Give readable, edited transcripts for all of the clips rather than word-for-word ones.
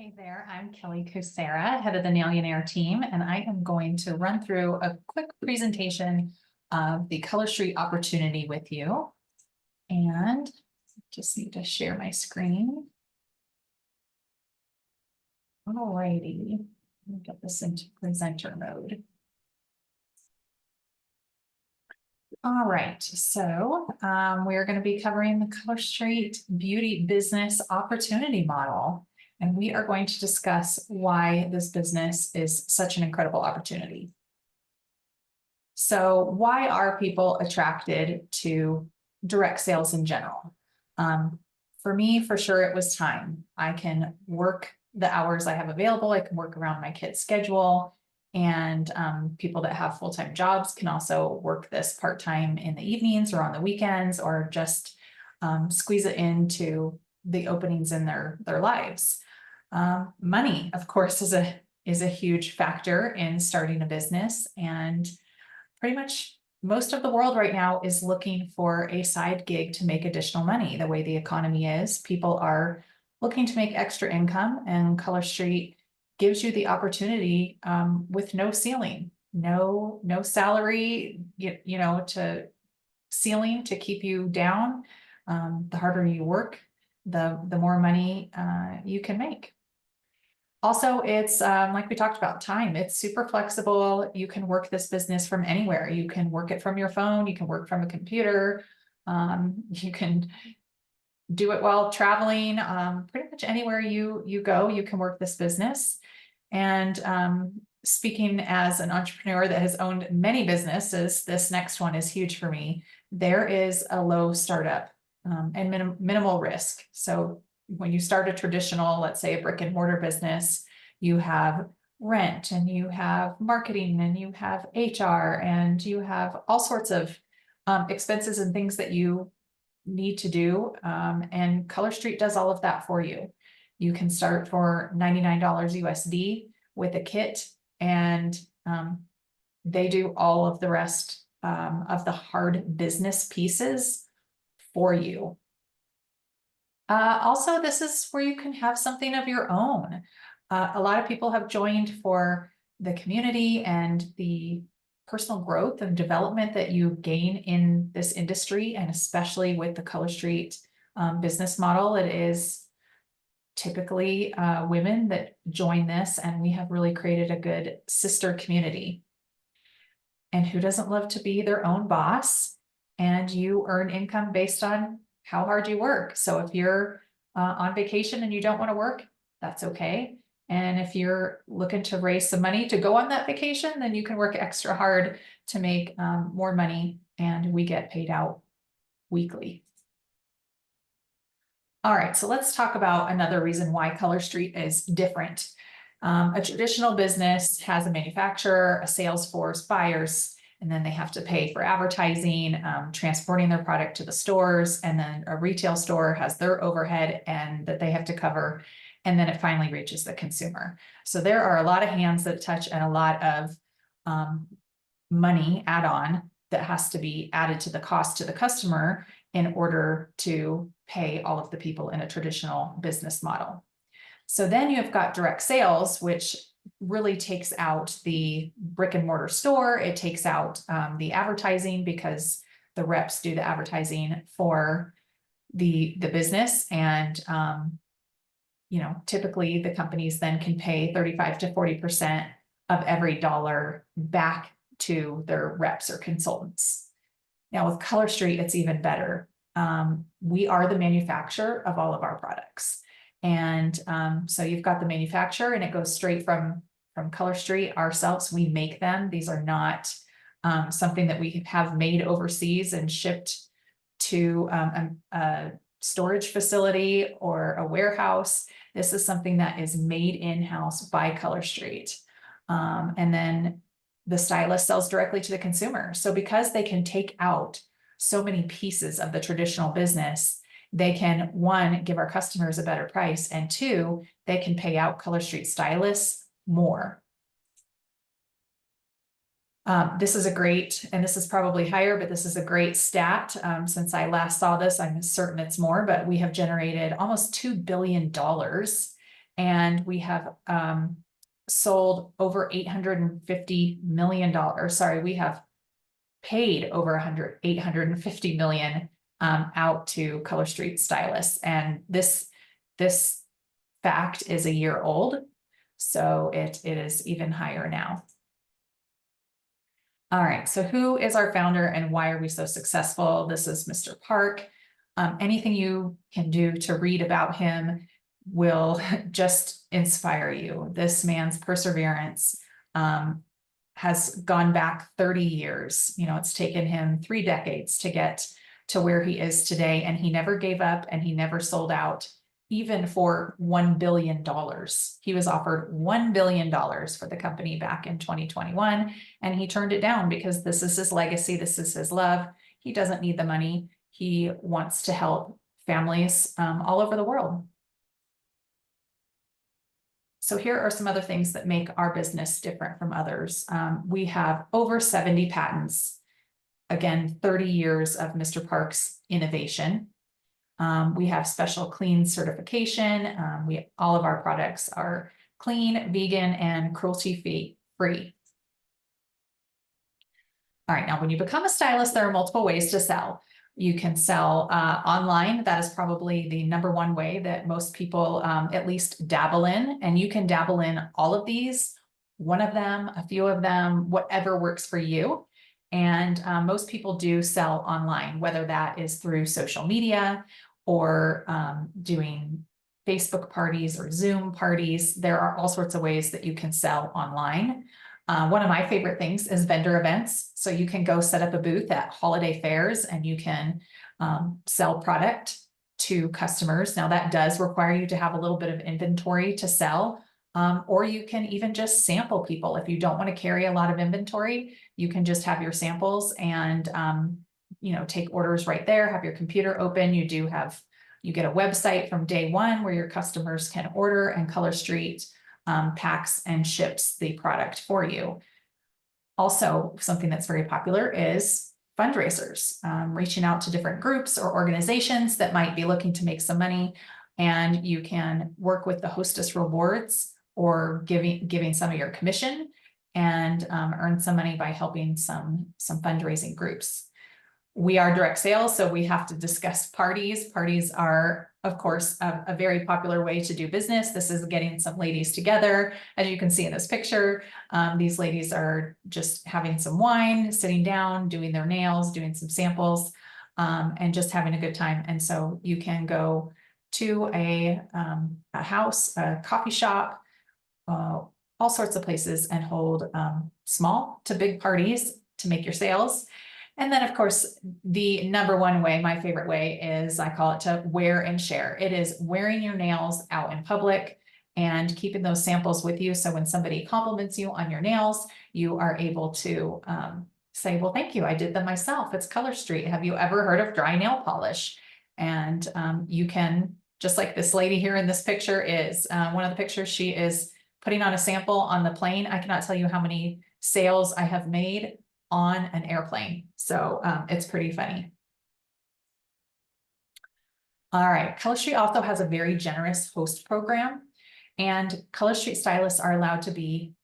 Hi there, I'm Kelly Kucera, head of the Nailionaire team, and I am going to run through a quick presentation of the Color Street opportunity with you. And just need to share my screen. Alrighty, let me get this into presenter mode. All right, so we're going to be covering the Color Street Beauty Business Opportunity Model. And we are going to discuss why this business is such an incredible opportunity. So why are people attracted to direct sales in general? For me, for sure, it was time. I can work the hours I have available. I can work around my kids' schedule. And people that have full-time jobs can also work this part-time in the evenings or on the weekends, or just squeeze it into the openings in their lives. Money, of course, is a huge factor in starting a business, and pretty much most of the world right now is looking for a side gig to make additional money. The way the economy is, people are looking to make extra income, and Color Street gives you the opportunity with no ceiling, no salary, to ceiling to keep you down. The harder you work, the more money you can make. Also, it's like we talked about, time. It's super flexible. You can work this business from anywhere. You can work it from your phone. You can work from a computer. You can do it while traveling. Pretty much anywhere you go, you can work this business. And speaking as an entrepreneur that has owned many businesses, this next one is huge for me. There is a low startup and minimal risk. So when you start a traditional, let's say a brick and mortar business, you have rent and you have marketing and you have HR and you have all sorts of expenses and things that you need to do. And Color Street does all of that for you. You can start for $99 USD with a kit, and they do all of the rest of the hard business pieces for you. Also, this is where you can have something of your own. A lot of people have joined for the community and the personal growth and development that you gain in this industry, and especially with the Color Street business model. It is typically women that join this, and we have really created a good sister community. And who doesn't love to be their own boss? And you earn income based on how hard you work. So if you're on vacation and you don't want to work, that's okay. And if you're looking to raise some money to go on that vacation, then you can work extra hard to make more money, and we get paid out weekly. All right, so let's talk about another reason why Color Street is different. A traditional business has a manufacturer, a sales force, buyers, and then they have to pay for advertising, transporting their product to the stores, and then a retail store has their overhead and that they have to cover, and then it finally reaches the consumer. So there are a lot of hands that touch and a lot of money add-on that has to be added to the cost to the customer in order to pay all of the people in a traditional business model. So then you've got direct sales, which really takes out the brick and mortar store. It takes out the advertising, because the reps do the advertising for the business. And, typically the companies then can pay 35 to 40% of every dollar back to their reps or consultants. Now with Color Street, it's even better. We are the manufacturer of all of our products. And so you've got the manufacturer, and it goes straight from Color Street ourselves. We make them. These are not something that we have made overseas and shipped to a storage facility or a warehouse. This is something that is made in-house by Color Street. And then the stylist sells directly to the consumer. So because they can take out so many pieces of the traditional business, they can, one, give our customers a better price, and two, they can pay out Color Street stylists more. This is a great, and this is probably higher, but this is a great stat. Since I last saw this, I'm certain it's more, but we have generated almost $2 billion And we have sold over $850 million. Sorry, we have paid over $850 million out to Color Street stylists. And this fact is a year old, so it is even higher now. All right, so who is our founder and why are we so successful? This is Mr. Park. Anything you can do to read about him will just inspire you. This man's perseverance has gone back 30 years. You know, it's taken him 3 decades to get to where he is today, and he never gave up and he never sold out, even for $1 billion. He was offered $1 billion for the company back in 2021, and he turned it down because this is his legacy. This is his love. He doesn't need the money. He wants to help families all over the world. So here are some other things that make our business different from others. We have over 70 patents. Again, 30 years of Mr. Park's innovation. We have special clean certification. All of our products are clean, vegan, and cruelty-free. All right, now when you become a stylist, there are multiple ways to sell. You can sell online. That is probably the #1 way that most people at least dabble in. And you can dabble in all of these, one of them, a few of them, whatever works for you. And most people do sell online, whether that is through social media or doing Facebook parties or Zoom parties. There are all sorts of ways that you can sell online. One of my favorite things is vendor events. So you can go set up a booth at holiday fairs and you can sell product to customers. Now that does require you to have a little bit of inventory to sell, or you can even just sample people. If you don't want to carry a lot of inventory, you can just have your samples and you know, take orders right there, have your computer open. You get a website from day one where your customers can order, and Color Street packs and ships the product for you. Also, something that's very popular is fundraisers, reaching out to different groups or organizations that might be looking to make some money, and you can work with the hostess rewards or giving some of your commission and earn some money by helping some fundraising groups. We are direct sales, so we have to discuss parties. Parties are, of course, a very popular way to do business. This is getting some ladies together. As you can see in this picture, these ladies are just having some wine, sitting down, doing their nails, doing some samples, and just having a good time. And so you can go to a house, a coffee shop, all sorts of places, and hold small to big parties to make your sales. And then, of course, the #1 way, my favorite way, is I call it to wear and share. It is wearing your nails out in public and keeping those samples with you. So when somebody compliments you on your nails, you are able to say, well, thank you, I did them myself. It's Color Street. Have you ever heard of dry nail polish? And you can, just like this lady here in this picture is, one of the pictures, she is putting on a sample on the plane. I cannot tell you how many sales I have made on an airplane. So it's pretty funny. All right, Color Street also has a very generous host program, and Color Street stylists are allowed to be,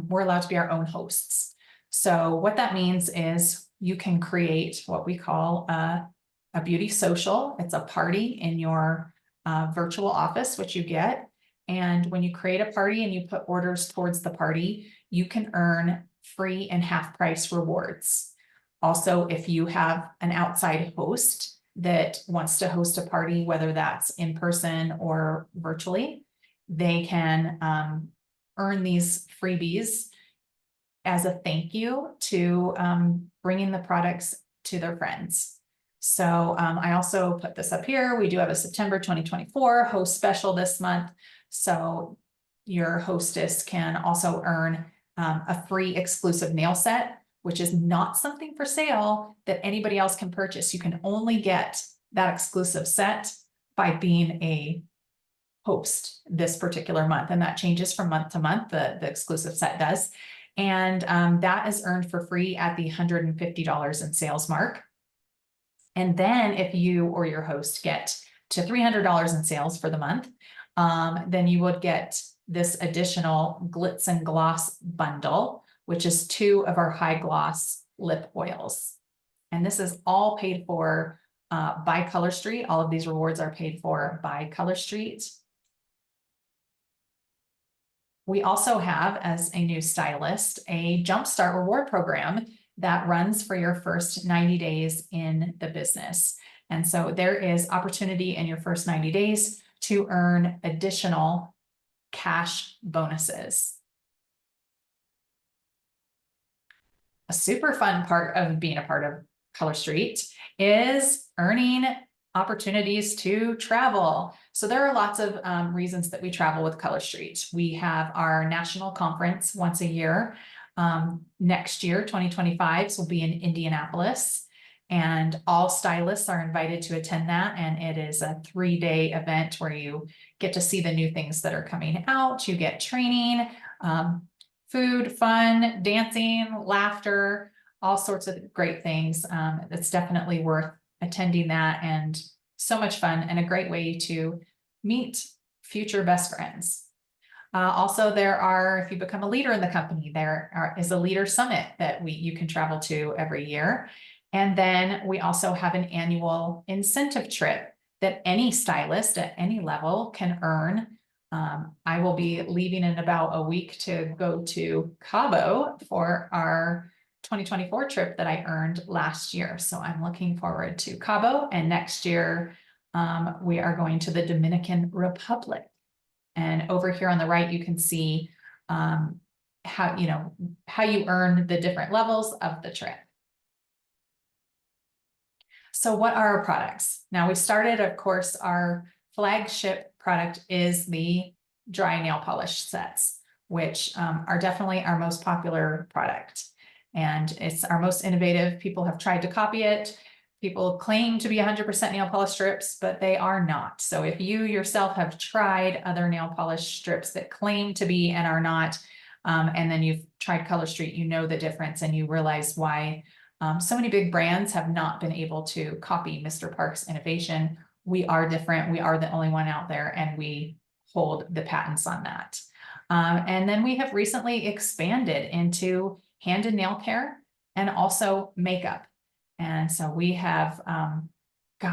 we're allowed to be our own hosts. So what that means is you can create what we call a beauty social. It's a party in your virtual office, which you get. And when you create a party and you put orders towards the party, you can earn free and half price rewards. Also, if you have an outside host that wants to host a party, whether that's in person or virtually, they can earn these freebies as a thank you to bringing the products to their friends. So I also put this up here. We do have a September 2024 host special this month. So your hostess can also earn a free exclusive nail set, which is not something for sale that anybody else can purchase. You can only get that exclusive set by being a host this particular month. And that changes from month to month, the exclusive set does. And that is earned for free at the $150 in sales mark. And then if you or your host get to $300 in sales for the month, then you would get this additional Glitz and Gloss bundle, which is 2 of our high gloss lip oils. And this is all paid for by Color Street. All of these rewards are paid for by Color Street. We also have, as a new stylist, a Jumpstart reward program that runs for your first 90 days in the business. And so there is opportunity in your first 90 days to earn additional cash bonuses. A super fun part of being a part of Color Street is earning opportunities to travel. So there are lots of reasons that we travel with Color Street. We have our national conference once a year. Next year, 2025, will be in Indianapolis, and all stylists are invited to attend that. And it is a 3-day event where you get to see the new things that are coming out. You get training, food, fun, dancing, laughter, all sorts of great things. It's definitely worth attending that, and so much fun and a great way to meet future best friends. Also, if you become a leader in the company, is a leader summit that you can travel to every year. And then we also have an annual incentive trip that any stylist at any level can earn. I will be leaving in about a week to go to Cabo for our 2024 trip that I earned last year. So I'm looking forward to Cabo, and next year we are going to the Dominican Republic. And over here on the right, you can see how you earn the different levels of the trip. So what are our products? Now, we started, of course, our flagship product is the dry nail polish sets, which are definitely our most popular product. And it's our most innovative. People have tried to copy it. People claim to be 100% nail polish strips, but they are not. So if you yourself have tried other nail polish strips that claim to be and are not, and then you've tried Color Street, you know the difference, and you realize why so many big brands have not been able to copy Mr. Park's innovation. We are different. We are the only one out there, and we hold the patents on that. And then we have recently expanded into hand and nail care and also makeup. And so we have,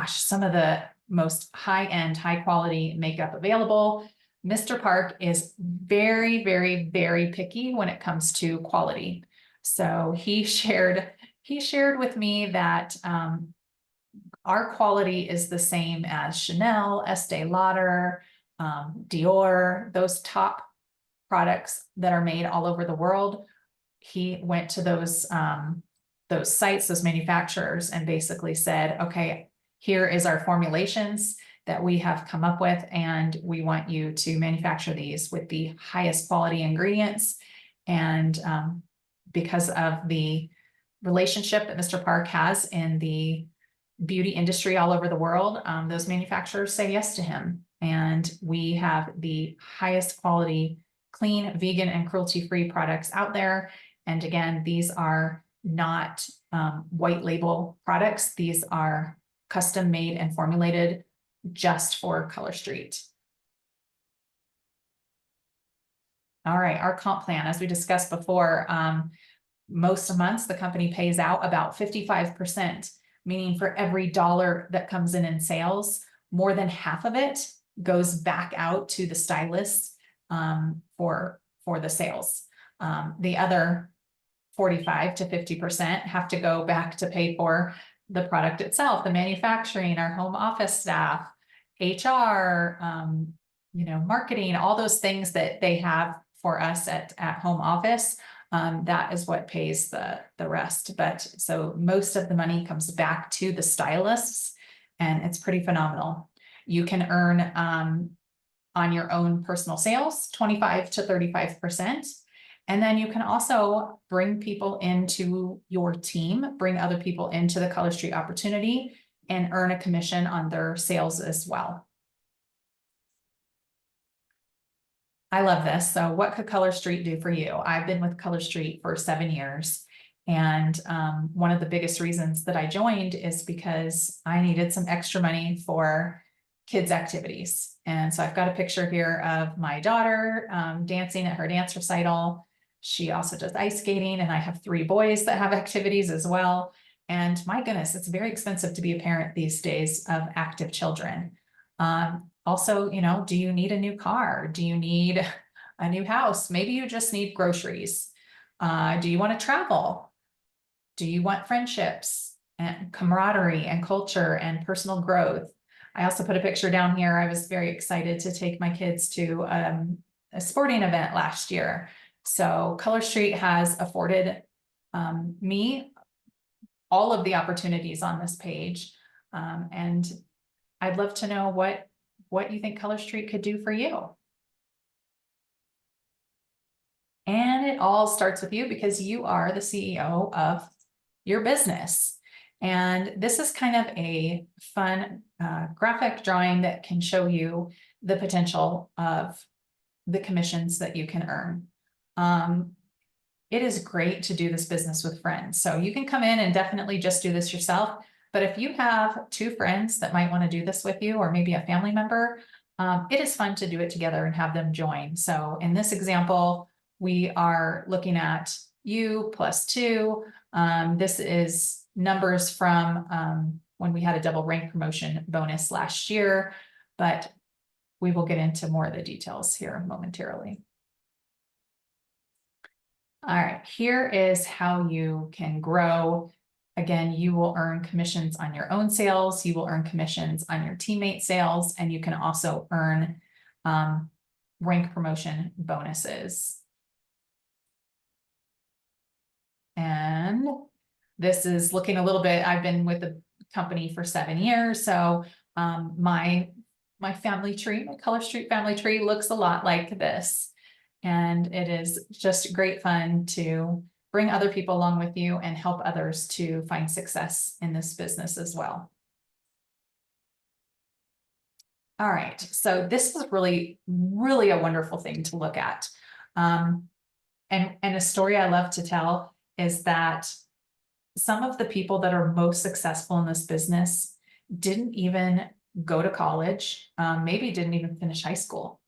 some of the most high-end, high-quality makeup available. Mr. Park is very, very, very picky when it comes to quality. So he shared with me that our quality is the same as Chanel, Estee Lauder, Dior, those top products that are made all over the world. He went to those sites, those manufacturers, and basically said, okay, here is our formulations that we have come up with, and we want you to manufacture these with the highest quality ingredients. And because of the relationship that Mr. Park has in the beauty industry all over the world, those manufacturers say yes to him. And we have the highest quality, clean, vegan, and cruelty-free products out there. And again, these are not white label products. These are custom made and formulated just for Color Street. All right, our comp plan, as we discussed before, most months the company pays out about 55%, meaning for every dollar that comes in sales, more than half of it goes back out to the stylists for the sales. The other 45 to 50% have to go back to pay for the product itself, the manufacturing, our home office staff, HR, marketing, all those things that they have for us at home office. That is what pays the rest. But so most of the money comes back to the stylists, and it's pretty phenomenal. You can earn on your own personal sales, 25 to 35%. And then you can also bring people into your team, bring other people into the Color Street opportunity, and earn a commission on their sales as well. I love this. So what could Color Street do for you? I've been with Color Street for 7 years. And one of the biggest reasons that I joined is because I needed some extra money for kids' activities. And so I've got a picture here of my daughter dancing at her dance recital. She also does ice skating, and I have 3 boys that have activities as well. And my goodness, it's very expensive to be a parent these days of active children. Also, do you need a new car? Do you need a new house? Maybe you just need groceries. Do you want to travel? Do you want friendships and camaraderie and culture and personal growth? I also put a picture down here. I was very excited to take my kids to a sporting event last year. So Color Street has afforded me all of the opportunities on this page. And I'd love to know what you think Color Street could do for you. And it all starts with you, because you are the CEO of your business. And this is kind of a fun graphic drawing that can show you the potential of the commissions that you can earn. It is great to do this business with friends. So you can come in and definitely just do this yourself. But if you have 2 friends that might want to do this with you, or maybe a family member, it is fun to do it together and have them join. So in this example, we are looking at you plus 2. This is numbers from when we had a double rank promotion bonus last year, but we will get into more of the details here momentarily. All right, here is how you can grow. Again, you will earn commissions on your own sales, you will earn commissions on your teammate sales, and you can also earn rank promotion bonuses. And this is looking a little bit, I've been with the company for 7 years. So my family tree, my Color Street family tree, looks a lot like this. And it is just great fun to bring other people along with you and help others to find success in this business as well. All right, so this is really, really a wonderful thing to look at. And a story I love to tell is that some of the people that are most successful in this business didn't even go to college, maybe didn't even finish high school.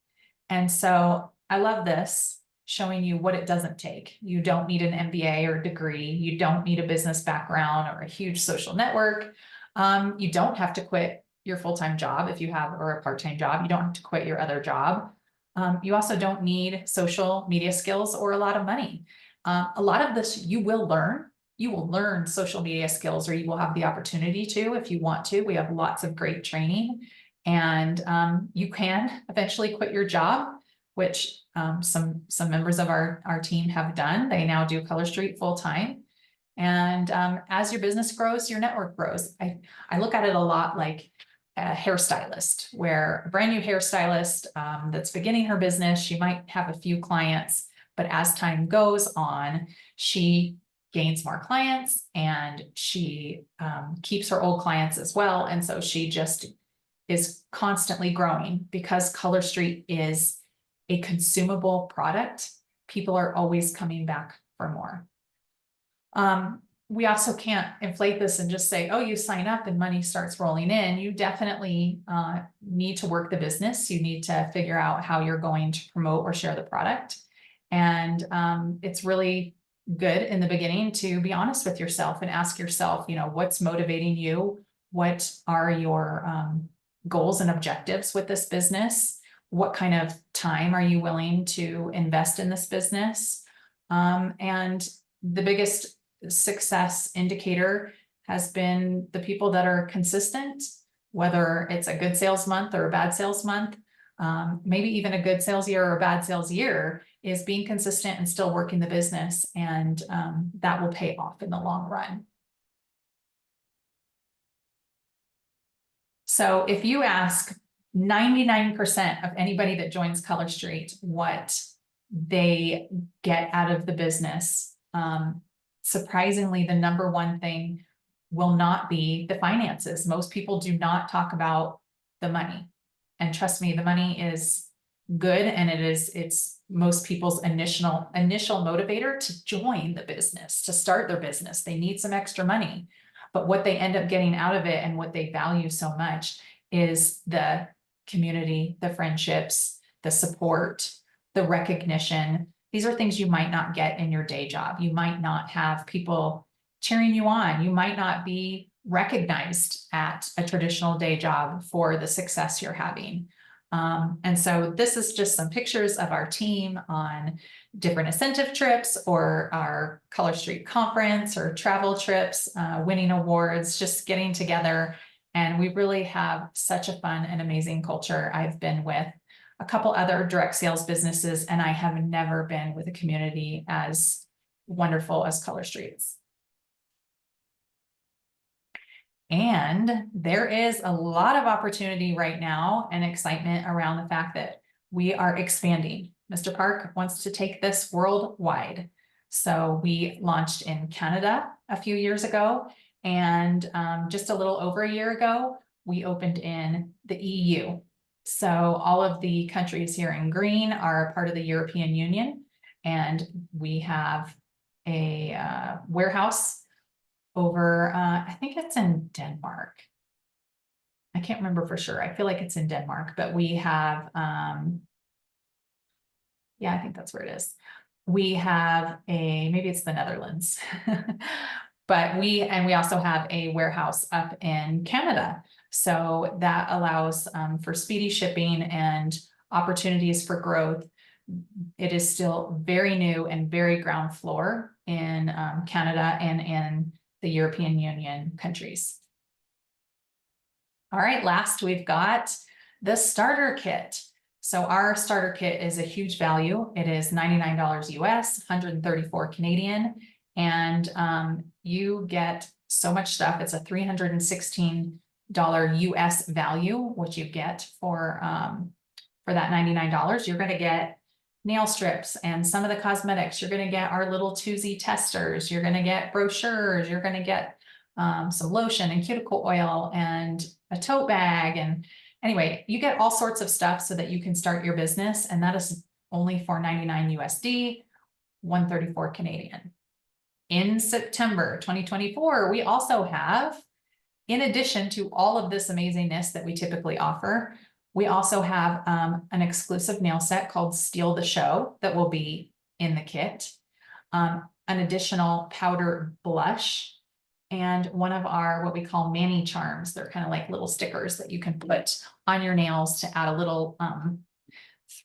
And so I love this, showing you what it doesn't take. You don't need an MBA or degree. You don't need a business background or a huge social network. You don't have to quit your full-time job if you have, or a part-time job. You don't have to quit your other job. You also don't need social media skills or a lot of money. A lot of this you will learn. You will learn social media skills, or you will have the opportunity to if you want to. We have lots of great training, and you can eventually quit your job, which some members of our team have done. They now do Color Street full time. And as your business grows, your network grows. I look at it a lot like a hairstylist, where a brand new hairstylist that's beginning her business, she might have a few clients, but as time goes on, she gains more clients, and she keeps her old clients as well. And so she just is constantly growing, because Color Street is a consumable product. People are always coming back for more. We also can't inflate this and just say, oh, you sign up and money starts rolling in. You definitely need to work the business. You need to figure out how you're going to promote or share the product. And it's really good in the beginning to be honest with yourself and ask yourself, what's motivating you? What are your goals and objectives with this business? What kind of time are you willing to invest in this business? And the biggest success indicator has been the people that are consistent, whether it's a good sales month or a bad sales month, maybe even a good sales year or a bad sales year, is being consistent and still working the business. And that will pay off in the long run. So if you ask 99% of anybody that joins Color Street what they get out of the business, surprisingly, the number one thing will not be the finances. Most people do not talk about the money. And trust me, the money is good, and it's most people's initial motivator to join the business, to start their business. They need some extra money. But what they end up getting out of it, and what they value so much, is the community, the friendships, the support, the recognition. These are things you might not get in your day job. You might not have people cheering you on. You might not be recognized at a traditional day job for the success you're having. And so this is just some pictures of our team on different incentive trips or our Color Street conference or travel trips, winning awards, just getting together. And we really have such a fun and amazing culture. I've been with a couple other direct sales businesses, and I have never been with a community as wonderful as Color Streets. And there is a lot of opportunity right now and excitement around the fact that we are expanding. Mr. Park wants to take this worldwide. So we launched in Canada a few years ago, and just a little over a year ago, we opened in the EU. So all of the countries here in green are part of the European Union, and we have a warehouse over, I think it's in Denmark. I can't remember for sure. I feel like it's in Denmark, but we have, yeah, I think that's where it is. We have maybe it's the Netherlands, but we also have a warehouse up in Canada. So that allows for speedy shipping and opportunities for growth. It is still very new and very ground floor in Canada and in the European Union countries. All right, last we've got the starter kit. So our starter kit is a huge value. It is $99 US, 134 Canadian, and you get so much stuff. It's a $316 US value, what you get for that $99. You're going to get nail strips and some of the cosmetics. You're going to get our little 2Z testers. You're going to get brochures. You're going to get some lotion and cuticle oil and a tote bag. And anyway, you get all sorts of stuff so that you can start your business. And that is only for 99 USD, 134 Canadian. In September 2024, we also have, in addition to all of this amazingness that we typically offer, we also have an exclusive nail set called Steal the Show that will be in the kit, an additional powder blush, and one of our what we call Manny charms. They're kind of like little stickers that you can put on your nails to add a little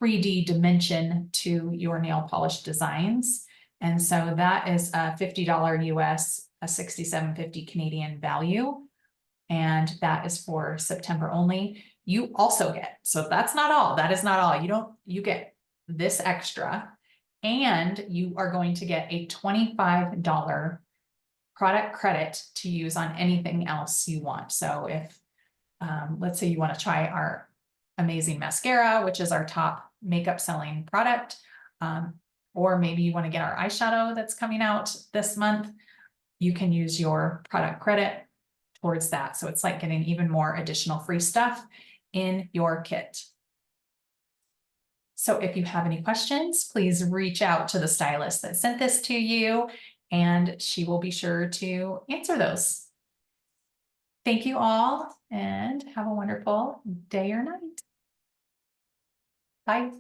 3D dimension to your nail polish designs. And so that is a $50 US, a $67.50 Canadian value. And that is for September only. You also get, so that's not all, that is not all. You get this extra, and you are going to get a $25 product credit to use on anything else you want. So if, let's say you want to try our amazing mascara, which is our top makeup selling product, or maybe you want to get our eyeshadow that's coming out this month, you can use your product credit towards that. So it's like getting even more additional free stuff in your kit. So if you have any questions, please reach out to the stylist that sent this to you, and she will be sure to answer those. Thank you all, and have a wonderful day or night. Bye.